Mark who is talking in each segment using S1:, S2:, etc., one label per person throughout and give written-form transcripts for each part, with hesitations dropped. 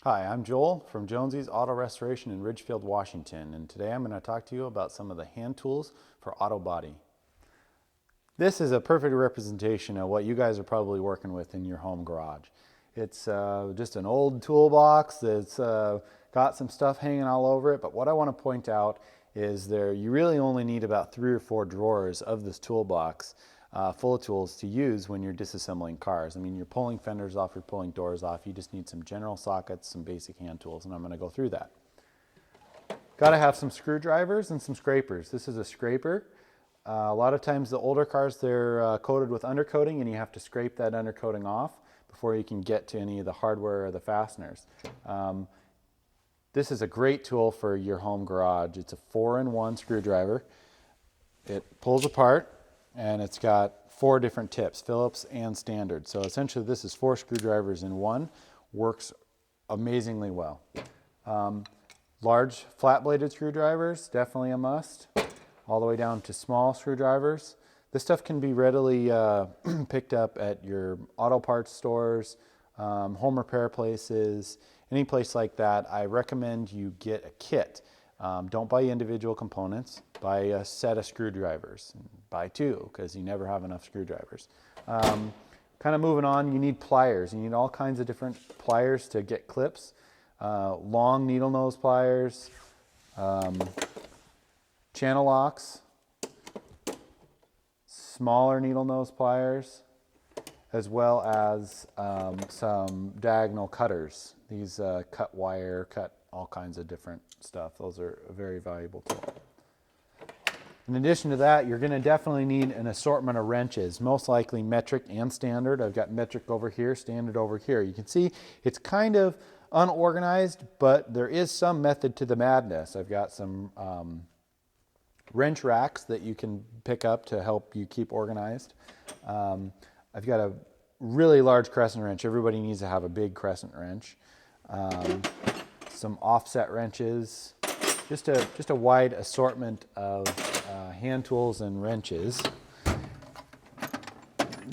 S1: Hi, I'm Joel from Jonesy's Auto Restoration in Ridgefield, Washington, and today I'm going to talk to you about some of the hand tools for auto body. This is a perfect representation of what you guys are probably working with in your home garage. It's just an old toolbox that's got some stuff hanging all over it, but what I want to point out is you really only need about 3 or 4 drawers of this toolbox full of tools to use when you're disassembling cars. I mean, you're pulling fenders off, you're pulling doors off, you just need some general sockets, some basic hand tools, and I'm going to go through that. Got to have some screwdrivers and some scrapers. This is a scraper. A lot of times the older cars, they're coated with undercoating and you have to scrape that undercoating off before you can get to any of the hardware or the fasteners. This is a great tool for your home garage. It's a 4-in-1 screwdriver. It pulls apart and it's got 4 different tips, Phillips and standard. So essentially this is 4 screwdrivers in one. Works amazingly well. Large flat-bladed screwdrivers, definitely a must. All the way down to small screwdrivers. This stuff can be readily picked up at your auto parts stores, home repair places, any place like that. I recommend you get a kit. Don't buy individual components. Buy a set of screwdrivers. Buy 2 because you never have enough screwdrivers. Kind of moving on, you need pliers. You need all kinds of different pliers to get clips. Long needle nose pliers, channel locks, smaller needle nose pliers, as well as some diagonal cutters. These cut wire, cut all kinds of different stuff. Those are a very valuable tool. In addition to that, you're going to definitely need an assortment of wrenches, most likely metric and standard. I've got metric over here, standard over here. You can see it's kind of unorganized, but there is some method to the madness. I've got some wrench racks that you can pick up to help you keep organized. I've got a really large crescent wrench. Everybody needs to have a big crescent wrench. Some offset wrenches, just a wide assortment of hand tools and wrenches.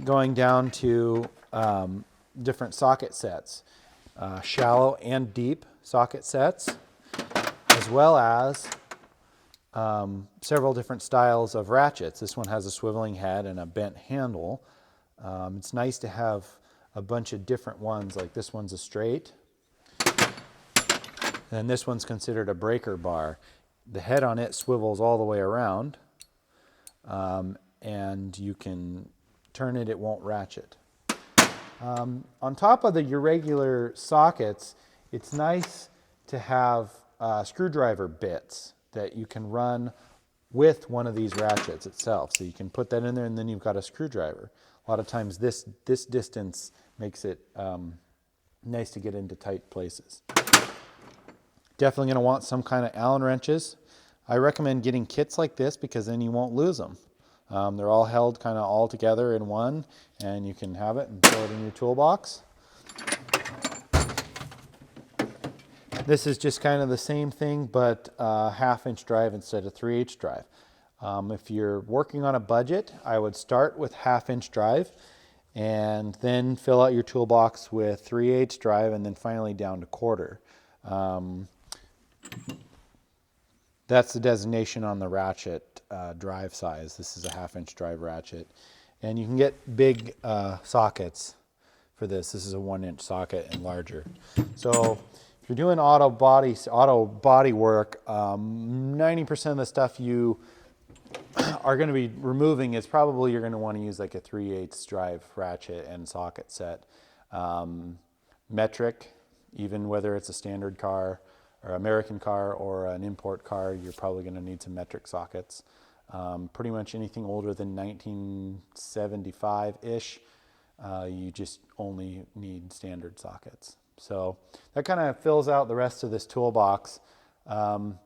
S1: Going down to different socket sets, shallow and deep socket sets, as well as several different styles of ratchets. This one has a swiveling head and a bent handle. It's nice to have a bunch of different ones, like this one's a straight. And this one's considered a breaker bar. The head on it swivels all the way around, and you can turn it, it won't ratchet. On top of your regular sockets, it's nice to have screwdriver bits that you can run with one of these ratchets itself. So you can put that in there and then you've got a screwdriver. A lot of times this distance makes it nice to get into tight places. Definitely going to want some kind of Allen wrenches. I recommend getting kits like this because then you won't lose them. They're all held kind of all together in one and you can have it and throw it in your toolbox. This is just kind of the same thing, but half-inch drive instead of 3/8 drive. If you're working on a budget, I would start with half-inch drive and then fill out your toolbox with 3/8 drive and then finally down to quarter. That's the designation on the ratchet drive size. This is a half-inch drive ratchet. And you can get big sockets for this. This is a 1-inch socket and larger. So if you're doing auto body work, 90% of the stuff you are going to be removing is probably you're going to want to use like a 3/8 drive ratchet and socket set. Metric, even whether it's a standard car or American car or an import car, you're probably going to need some metric sockets. Pretty much anything older than 1975-ish, you just only need standard sockets. So that kind of fills out the rest of this toolbox. I'm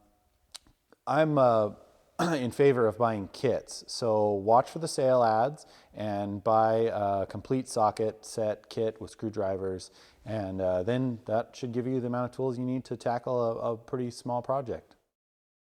S1: in favor of buying kits. So watch for the sale ads and buy a complete socket set kit with screwdrivers, and then that should give you the amount of tools you need to tackle a pretty small project.